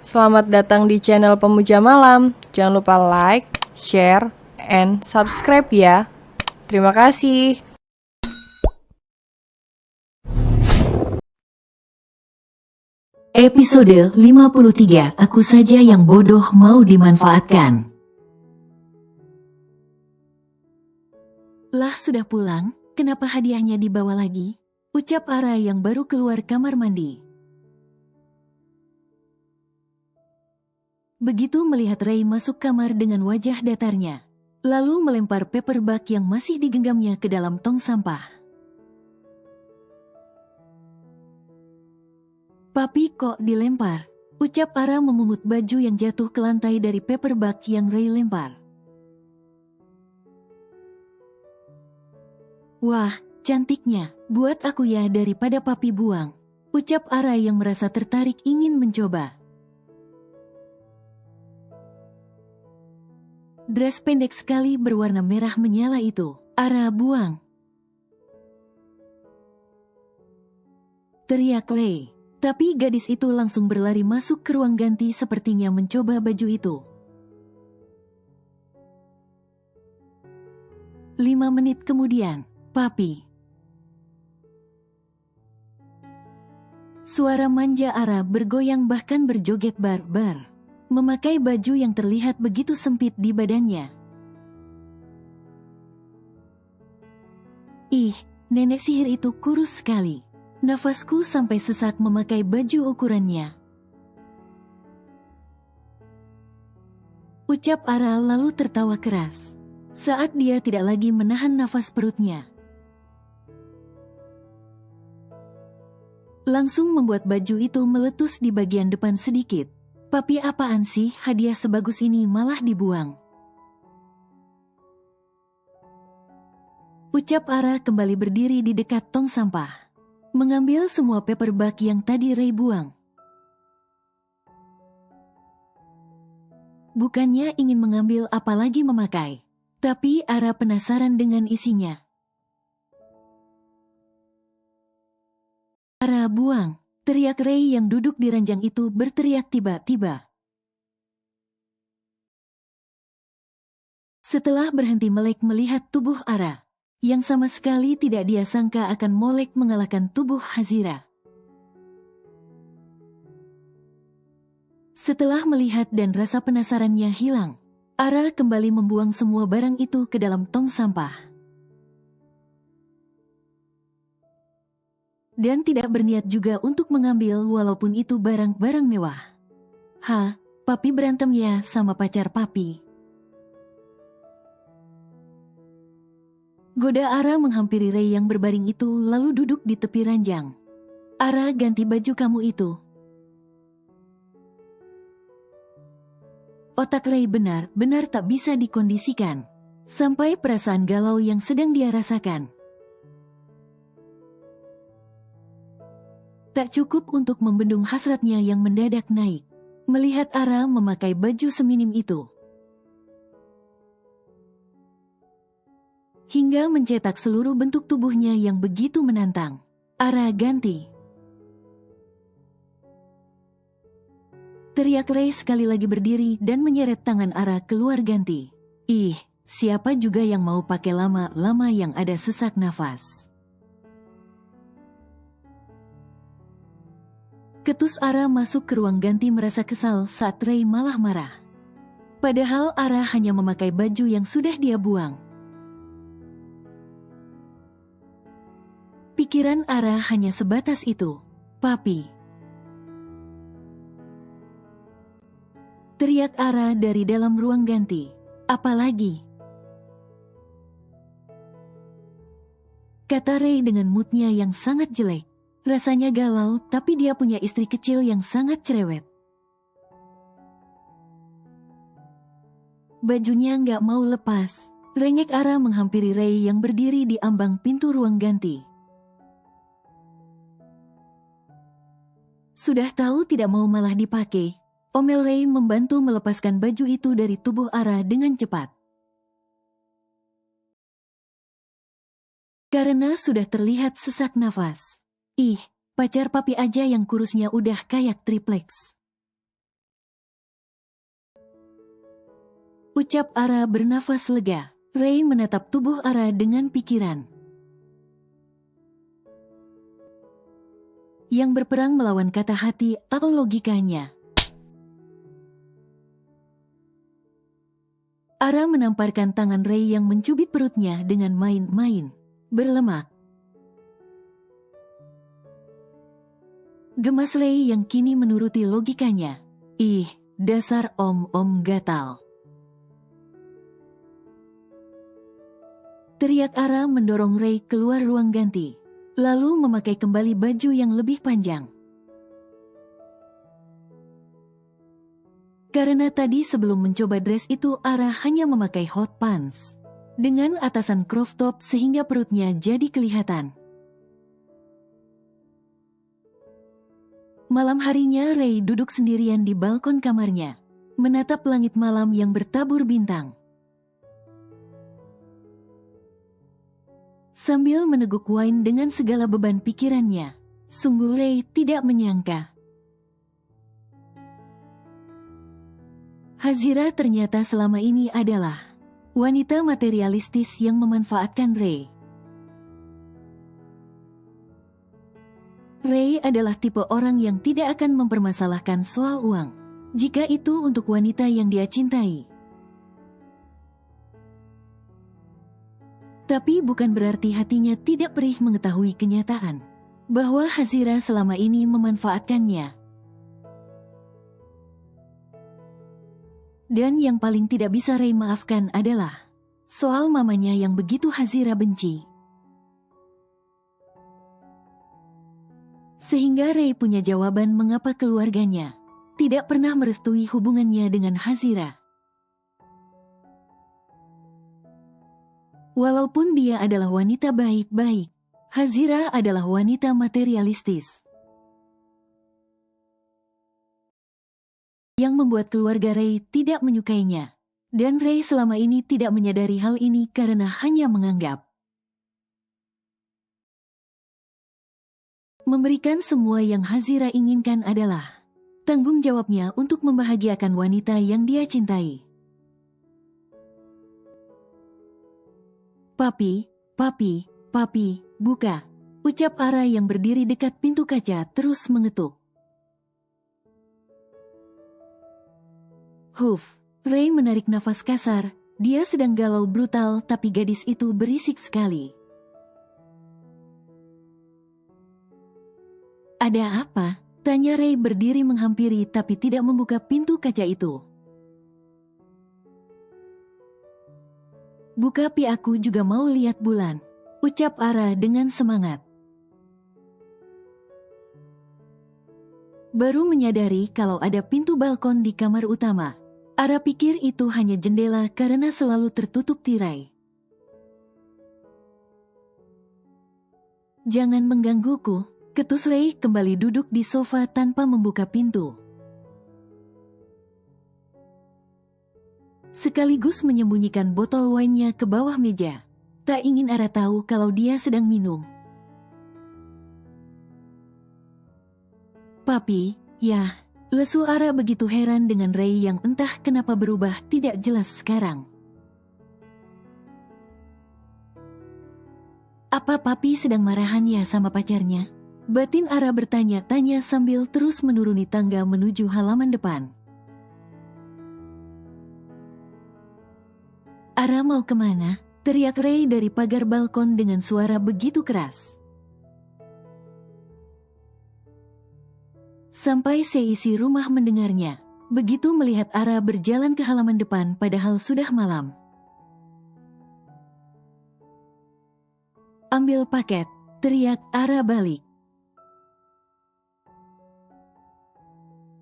Selamat datang di channel Pemuja Malam. Jangan lupa like, share, and subscribe ya. Terima kasih. Episode 53, Aku Saja Yang Bodoh Mau Dimanfaatkan. Lah sudah pulang, kenapa hadiahnya dibawa lagi? Ucap Ara yang baru keluar kamar mandi. Begitu melihat Ray masuk kamar dengan wajah datarnya, lalu melempar paper bag yang masih digenggamnya ke dalam tong sampah. Papi kok dilempar? Ucap Ara memungut baju yang jatuh ke lantai dari paper bag yang Ray lempar. Wah, cantiknya, buat aku ya daripada papi buang. Ucap Ara yang merasa tertarik ingin mencoba. Dress pendek sekali berwarna merah menyala itu, Ara buang. Teriak Ray. Tapi gadis itu langsung berlari masuk ke ruang ganti sepertinya mencoba baju itu. 5 menit kemudian, Papi. Suara manja Ara bergoyang bahkan berjoget bar-bar. Memakai baju yang terlihat begitu sempit di badannya. Ih, nenek sihir itu kurus sekali. Nafasku sampai sesak memakai baju ukurannya. Ucap Ara lalu tertawa keras. Saat dia tidak lagi menahan nafas perutnya. Langsung membuat baju itu meletus di bagian depan sedikit. Papi apaan sih, hadiah sebagus ini malah dibuang. Ucap Ara kembali berdiri di dekat tong sampah. Mengambil semua paper bag yang tadi Ray buang. Bukannya ingin mengambil apalagi memakai. Tapi Ara penasaran dengan isinya. Ara buang, teriak Ray yang duduk di ranjang itu berteriak tiba-tiba. Setelah berhenti melek melihat tubuh Ara, yang sama sekali tidak dia sangka akan molek mengalahkan tubuh Hazira. Setelah melihat dan rasa penasarannya hilang, Ara kembali membuang semua barang itu ke dalam tong sampah. Dan tidak berniat juga untuk mengambil walaupun itu barang-barang mewah. Papi berantem ya sama pacar papi. Goda Ara menghampiri Ray yang berbaring itu lalu duduk di tepi ranjang. Ara, ganti baju kamu itu. Otak Ray benar-benar tak bisa dikondisikan. Sampai perasaan galau yang sedang dia rasakan. Tak cukup untuk membendung hasratnya yang mendadak naik. Melihat Ara memakai baju seminim itu. Hingga mencetak seluruh bentuk tubuhnya yang begitu menantang. Ara ganti. Teriak Ray sekali lagi berdiri dan menyeret tangan Ara keluar ganti. Ih, siapa juga yang mau pakai lama-lama yang ada sesak nafas. Ketus Ara masuk ke ruang ganti merasa kesal saat Ray malah marah. Padahal Ara hanya memakai baju yang sudah dia buang. Pikiran Ara hanya sebatas itu. Papi. Teriak Ara dari dalam ruang ganti. Apalagi? Kata Ray dengan moodnya yang sangat jelek. Rasanya galau tapi dia punya istri kecil yang sangat cerewet. Bajunya nggak mau lepas. Rengek Ara menghampiri Ray yang berdiri di ambang pintu ruang ganti. Sudah tahu tidak mau malah dipakai, omel Ray membantu melepaskan baju itu dari tubuh Ara dengan cepat. Karena sudah terlihat sesak nafas. Ih, pacar papi aja yang kurusnya udah kayak tripleks. Ucap Ara bernafas lega. Ray menatap tubuh Ara dengan pikiran. Yang berperang melawan kata hati atau logikanya. Ara menamparkan tangan Ray yang mencubit perutnya dengan main-main. Berlemak. Gemas Ray yang kini menuruti logikanya. Ih, dasar om-om gatal. Teriak Ara mendorong Ray keluar ruang ganti, lalu memakai kembali baju yang lebih panjang. Karena tadi sebelum mencoba dress itu Ara hanya memakai hot pants dengan atasan crop top sehingga perutnya jadi kelihatan. Malam harinya Ray duduk sendirian di balkon kamarnya, menatap langit malam yang bertabur bintang. Sambil meneguk wine dengan segala beban pikirannya, sungguh Ray tidak menyangka. Hazira ternyata selama ini adalah wanita materialistis yang memanfaatkan Ray. Ray adalah tipe orang yang tidak akan mempermasalahkan soal uang, jika itu untuk wanita yang dia cintai. Tapi bukan berarti hatinya tidak perih mengetahui kenyataan, bahwa Hazira selama ini memanfaatkannya. Dan yang paling tidak bisa Ray maafkan adalah soal mamanya yang begitu Hazira benci. Sehingga Ray punya jawaban mengapa keluarganya tidak pernah merestui hubungannya dengan Hazira. Walaupun dia adalah wanita baik-baik, Hazira adalah wanita materialistis. Yang membuat keluarga Ray tidak menyukainya. Dan Ray selama ini tidak menyadari hal ini karena hanya menganggap memberikan semua yang Hazira inginkan adalah tanggung jawabnya untuk membahagiakan wanita yang dia cintai. Papi, buka. Ucap Ara yang berdiri dekat pintu kaca terus mengetuk. Huf, Ray menarik nafas kasar. Dia sedang galau brutal tapi gadis itu berisik sekali. Ada apa? Tanya Ray berdiri menghampiri tapi tidak membuka pintu kaca itu. Buka pi, aku juga mau lihat bulan. Ucap Ara dengan semangat. Baru menyadari kalau ada pintu balkon di kamar utama. Ara pikir itu hanya jendela karena selalu tertutup tirai. Jangan menggangguku, ketus Ray kembali duduk di sofa tanpa membuka pintu. Sekaligus menyembunyikan botol wine-nya ke bawah meja. Tak ingin Ara tahu kalau dia sedang minum. Papi, ya, lesu Ara begitu heran dengan Ray yang entah kenapa berubah tidak jelas sekarang. Apa papi sedang marahan ya sama pacarnya? Batin Ara bertanya-tanya sambil terus menuruni tangga menuju halaman depan. Ara mau kemana? Teriak Ray dari pagar balkon dengan suara begitu keras. Sampai seisi rumah mendengarnya, begitu melihat Ara berjalan ke halaman depan padahal sudah malam. Ambil paket, teriak Ara balik.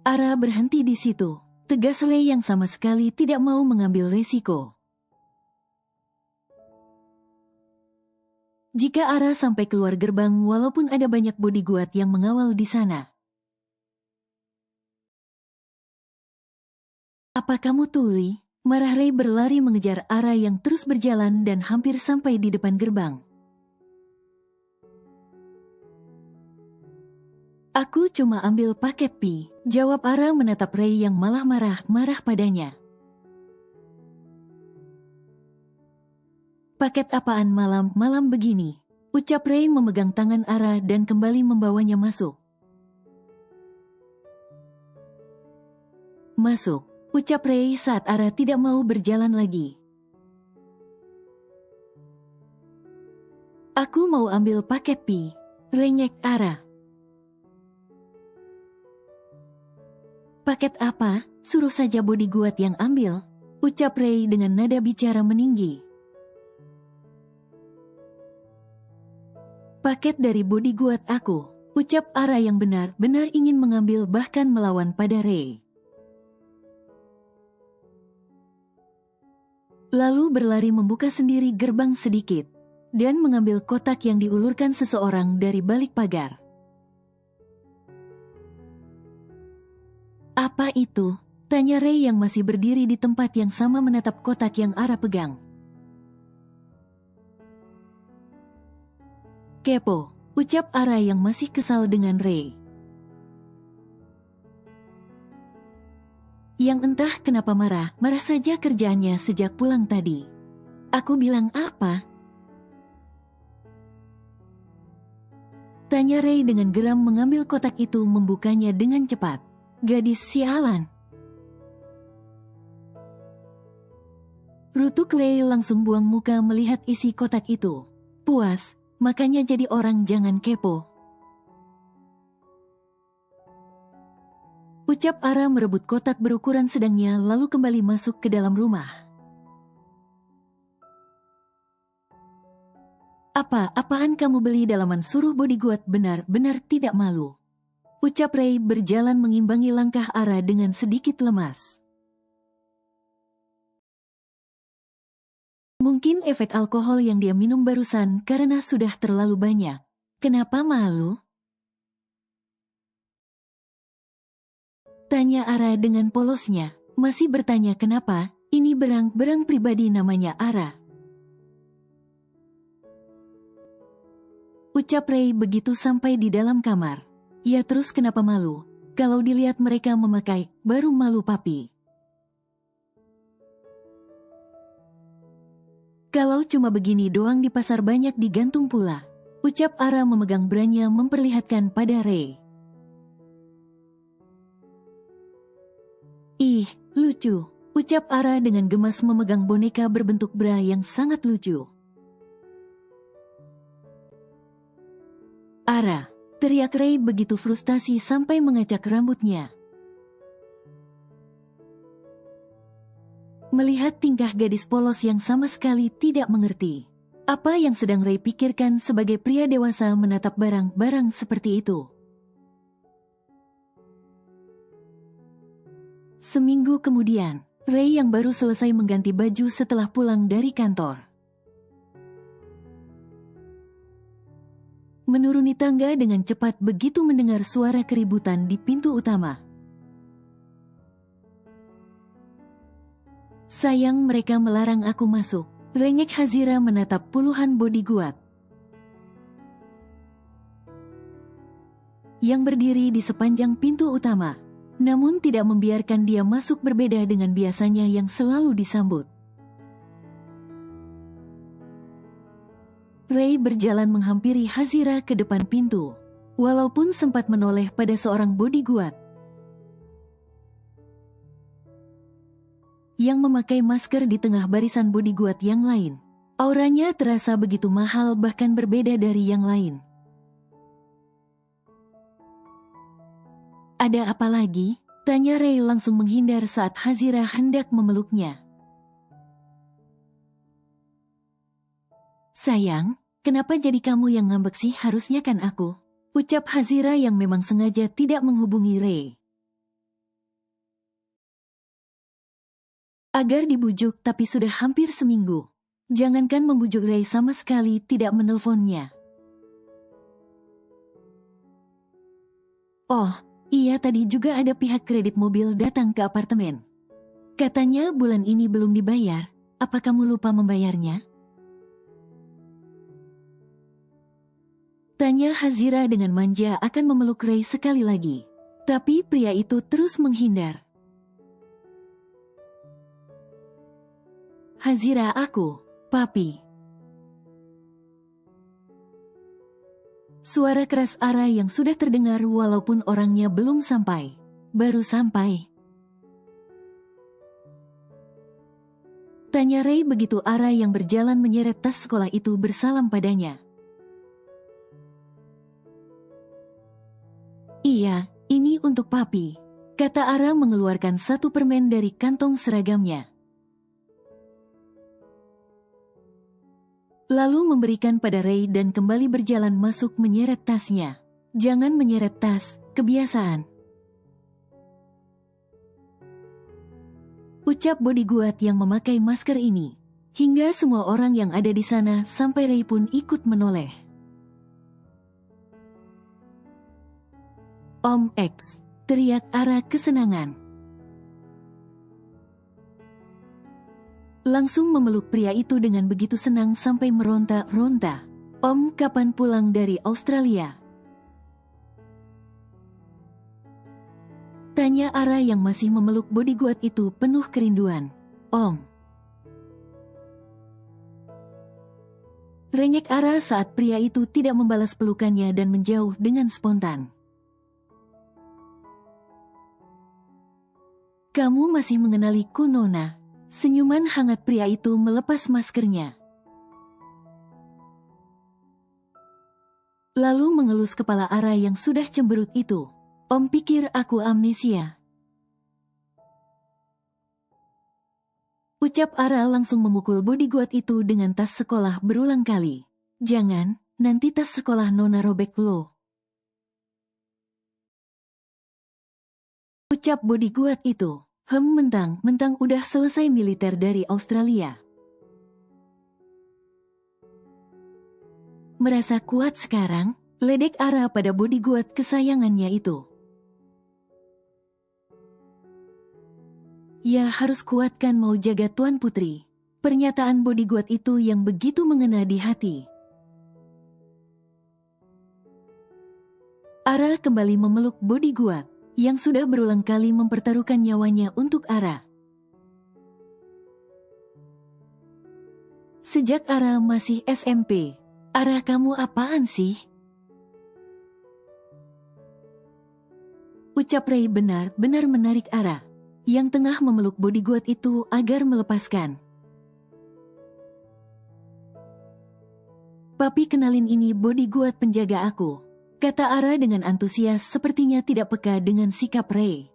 Ara berhenti di situ, tegas Ray yang sama sekali tidak mau mengambil resiko. Jika Ara sampai keluar gerbang walaupun ada banyak bodyguard yang mengawal di sana. Apa kamu tuli? Marah Ray berlari mengejar Ara yang terus berjalan dan hampir sampai di depan gerbang. Aku cuma ambil paket pi, jawab Ara menatap Ray yang malah marah-marah padanya. Paket apaan malam-malam begini? Ucap Ray memegang tangan Ara dan kembali membawanya masuk. Masuk, ucap Ray saat Ara tidak mau berjalan lagi. Aku mau ambil paket Pi, rengek Ara. Paket apa? Suruh saja bodyguard yang ambil, ucap Ray dengan nada bicara meninggi. Paket dari bodyguard aku, ucap Ara yang benar-benar ingin mengambil bahkan melawan pada Ray. Lalu berlari membuka sendiri gerbang sedikit, dan mengambil kotak yang diulurkan seseorang dari balik pagar. Apa itu? Tanya Ray yang masih berdiri di tempat yang sama menatap kotak yang Ara pegang. Kepo, ucap Ara yang masih kesal dengan Ray. Yang entah kenapa marah saja kerjaannya sejak pulang tadi. Aku bilang apa? Tanya Ray dengan geram mengambil kotak itu membukanya dengan cepat. Gadis sialan. Rutuk Ray langsung buang muka melihat isi kotak itu. Puas, makanya jadi orang jangan kepo. Ucap Ara merebut kotak berukuran sedangnya lalu kembali masuk ke dalam rumah. Apaan kamu beli dalaman suruh bodyguard benar-benar tidak malu. Ucap Ray berjalan mengimbangi langkah Ara dengan sedikit lemas. Mungkin efek alkohol yang dia minum barusan karena sudah terlalu banyak. Kenapa malu? Tanya Ara dengan polosnya, masih bertanya kenapa, ini berang pribadi namanya Ara. Ucap Ray begitu sampai di dalam kamar. Ya terus kenapa malu? Kalau dilihat mereka memakai, baru malu papi. Kalau cuma begini doang di pasar banyak digantung pula. Ucap Ara memegang branya memperlihatkan pada Ray. Ih, lucu, ucap Ara dengan gemas memegang boneka berbentuk bra yang sangat lucu. Ara, teriak Ray begitu frustasi sampai mengacak rambutnya. Melihat tingkah gadis polos yang sama sekali tidak mengerti apa yang sedang Ray pikirkan sebagai pria dewasa menatap barang-barang seperti itu. Seminggu kemudian, Ray yang baru selesai mengganti baju setelah pulang dari kantor. Menuruni tangga dengan cepat begitu mendengar suara keributan di pintu utama. Sayang mereka melarang aku masuk. Rengek Hazira menatap puluhan bodyguard yang berdiri di sepanjang pintu utama. Namun tidak membiarkan dia masuk berbeda dengan biasanya yang selalu disambut. Ray berjalan menghampiri Hazira ke depan pintu, walaupun sempat menoleh pada seorang bodyguard yang memakai masker di tengah barisan bodyguard yang lain. Auranya terasa begitu mahal bahkan berbeda dari yang lain. Ada apa lagi? Tanya Ray langsung menghindar saat Hazira hendak memeluknya. Sayang, kenapa jadi kamu yang ngambek sih? Harusnya kan aku. Ucap Hazira yang memang sengaja tidak menghubungi Ray. Agar dibujuk tapi sudah hampir seminggu. Jangankan membujuk Ray sama sekali tidak menelponnya. Oh, iya tadi juga ada pihak kredit mobil datang ke apartemen. Katanya bulan ini belum dibayar, apa kamu lupa membayarnya? Tanya Hazira dengan manja akan memeluk Ray sekali lagi. Tapi pria itu terus menghindar. Hazira aku, papi. Suara keras Ara yang sudah terdengar walaupun orangnya belum sampai. Baru sampai. Tanya Ray begitu Ara yang berjalan menyeret tas sekolah itu bersalam padanya. Iya, ini untuk papi, kata Ara mengeluarkan satu permen dari kantong seragamnya. Lalu memberikan pada Ray dan kembali berjalan masuk menyeret tasnya. Jangan menyeret tas, kebiasaan. Ucap bodyguard yang memakai masker ini. Hingga semua orang yang ada di sana sampai Ray pun ikut menoleh. Om X, teriak Ara kesenangan. Langsung memeluk pria itu dengan begitu senang sampai meronta-ronta. Om, kapan pulang dari Australia? Tanya Ara yang masih memeluk bodyguard itu penuh kerinduan. Om. Rengek Ara saat pria itu tidak membalas pelukannya dan menjauh dengan spontan. Kamu masih mengenaliku, Nona? Senyuman hangat pria itu melepas maskernya. Lalu mengelus kepala Ara yang sudah cemberut itu. Om pikir aku amnesia. Ucap Ara langsung memukul bodyguard itu dengan tas sekolah berulang kali. Jangan, nanti tas sekolah Nona robek lo. Ucap bodyguard itu. Mentang-mentang udah selesai militer dari Australia. Merasa kuat sekarang, ledek Ara pada bodyguard kesayangannya itu. Ya harus kuat kan mau jaga Tuan Putri. Pernyataan bodyguard itu yang begitu mengena di hati. Ara kembali memeluk bodyguard yang sudah berulang kali mempertaruhkan nyawanya untuk Ara. Sejak Ara masih SMP, Ara kamu apaan sih? Ucap Ray benar-benar menarik Ara, yang tengah memeluk bodyguard itu agar melepaskan. Papi kenalin ini bodyguard penjaga aku. Kata Ara dengan antusias sepertinya tidak peka dengan sikap Ray.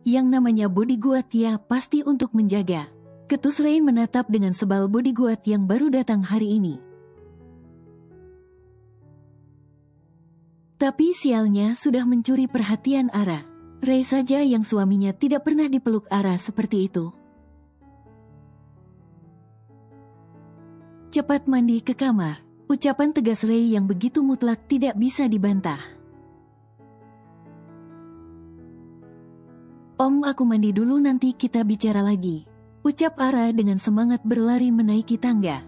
Yang namanya bodyguard ya pasti untuk menjaga. Ketus Ray menatap dengan sebal bodyguard yang baru datang hari ini. Tapi sialnya sudah mencuri perhatian Ara. Ray saja yang suaminya tidak pernah dipeluk Ara seperti itu. Cepat mandi ke kamar. Ucapan tegas Ray yang begitu mutlak tidak bisa dibantah. Om, aku mandi dulu nanti kita bicara lagi. Ucap Ara dengan semangat berlari menaiki tangga.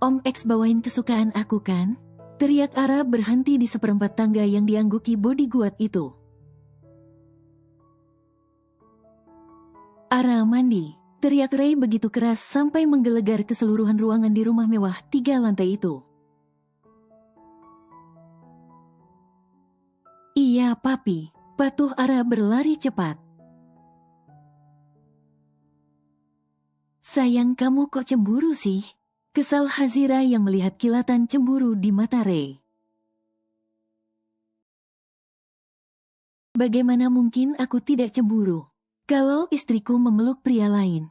Om X bawain kesukaan aku kan? Teriak Ara berhenti di seperempat tangga yang diangguki bodyguard itu. Ara mandi. Teriak Ray begitu keras sampai menggelegar keseluruhan ruangan di rumah mewah 3 lantai itu. Iya, papi. Patuh Ara berlari cepat. Sayang, kamu kok cemburu sih? Kesal Hazira yang melihat kilatan cemburu di mata Ray. Bagaimana mungkin aku tidak cemburu kalau istriku memeluk pria lain?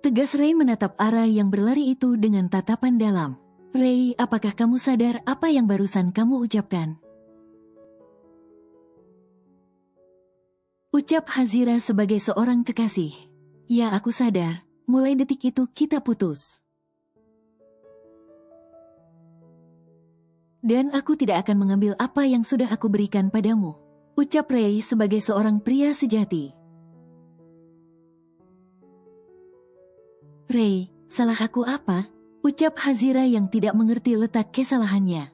Tegas Ray menatap Ara yang berlari itu dengan tatapan dalam. Ray, apakah kamu sadar apa yang barusan kamu ucapkan? Ucap Hazira sebagai seorang kekasih. Ya, aku sadar. Mulai detik itu kita putus. Dan aku tidak akan mengambil apa yang sudah aku berikan padamu. Ucap Ray sebagai seorang pria sejati. Ray, salah aku apa? Ucap Hazira yang tidak mengerti letak kesalahannya.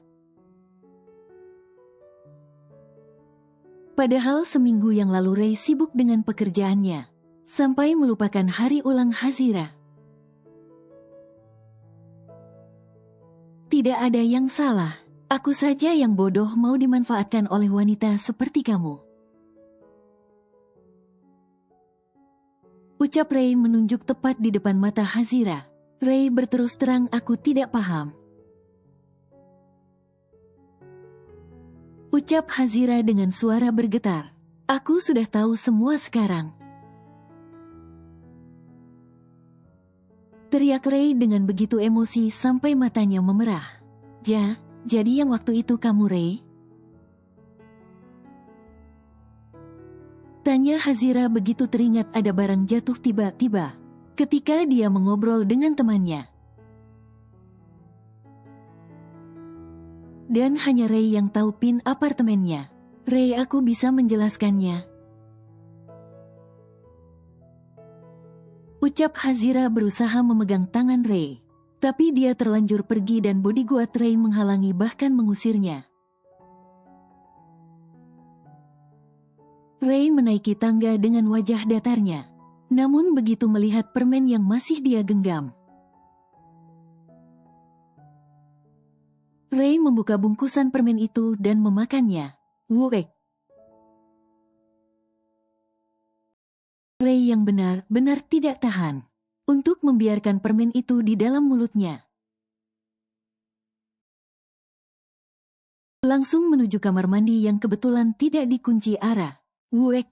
Padahal seminggu yang lalu Ray sibuk dengan pekerjaannya, sampai melupakan hari ulang Hazira. Tidak ada yang salah. Aku saja yang bodoh mau dimanfaatkan oleh wanita seperti kamu. Ucap Ray menunjuk tepat di depan mata Hazira. Ray berterus terang, aku tidak paham. Ucap Hazira dengan suara bergetar. Aku sudah tahu semua sekarang. Teriak Ray dengan begitu emosi sampai matanya memerah. Jadi yang waktu itu kamu, Ray? Tanya Hazira begitu teringat ada barang jatuh tiba-tiba ketika dia mengobrol dengan temannya. Dan hanya Ray yang tahu PIN apartemennya. Ray, aku bisa menjelaskannya. Ucap Hazira berusaha memegang tangan Ray. Tapi dia terlanjur pergi dan bodyguard Ray menghalangi bahkan mengusirnya. Ray menaiki tangga dengan wajah datarnya. Namun begitu melihat permen yang masih dia genggam, Ray membuka bungkusan permen itu dan memakannya. Wuek. Ray yang benar-benar tidak tahan untuk membiarkan permen itu di dalam mulutnya. Langsung menuju kamar mandi yang kebetulan tidak dikunci Ara. Wuek.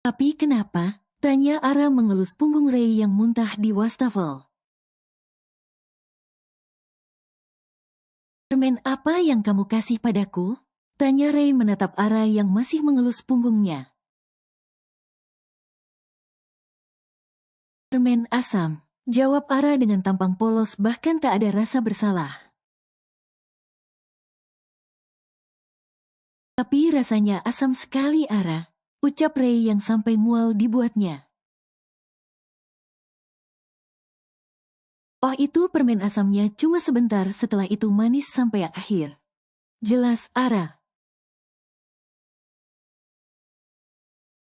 Tapi kenapa? Tanya Ara mengelus punggung Ray yang muntah di wastafel. Permen apa yang kamu kasih padaku? Tanya Ray menatap Ara yang masih mengelus punggungnya. Permen asam, jawab Ara dengan tampang polos bahkan tak ada rasa bersalah. Tapi rasanya asam sekali, Ara, ucap Ray yang sampai mual dibuatnya. Oh, itu permen asamnya cuma sebentar, setelah itu manis sampai akhir. Jelas, Ara.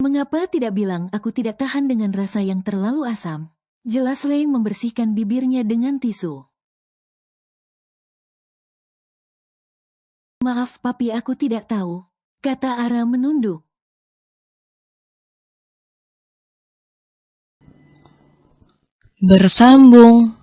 Mengapa tidak bilang aku tidak tahan dengan rasa yang terlalu asam? Jelas Ray membersihkan bibirnya dengan tisu. Maaf papi, aku tidak tahu, kata Ara menunduk. Bersambung.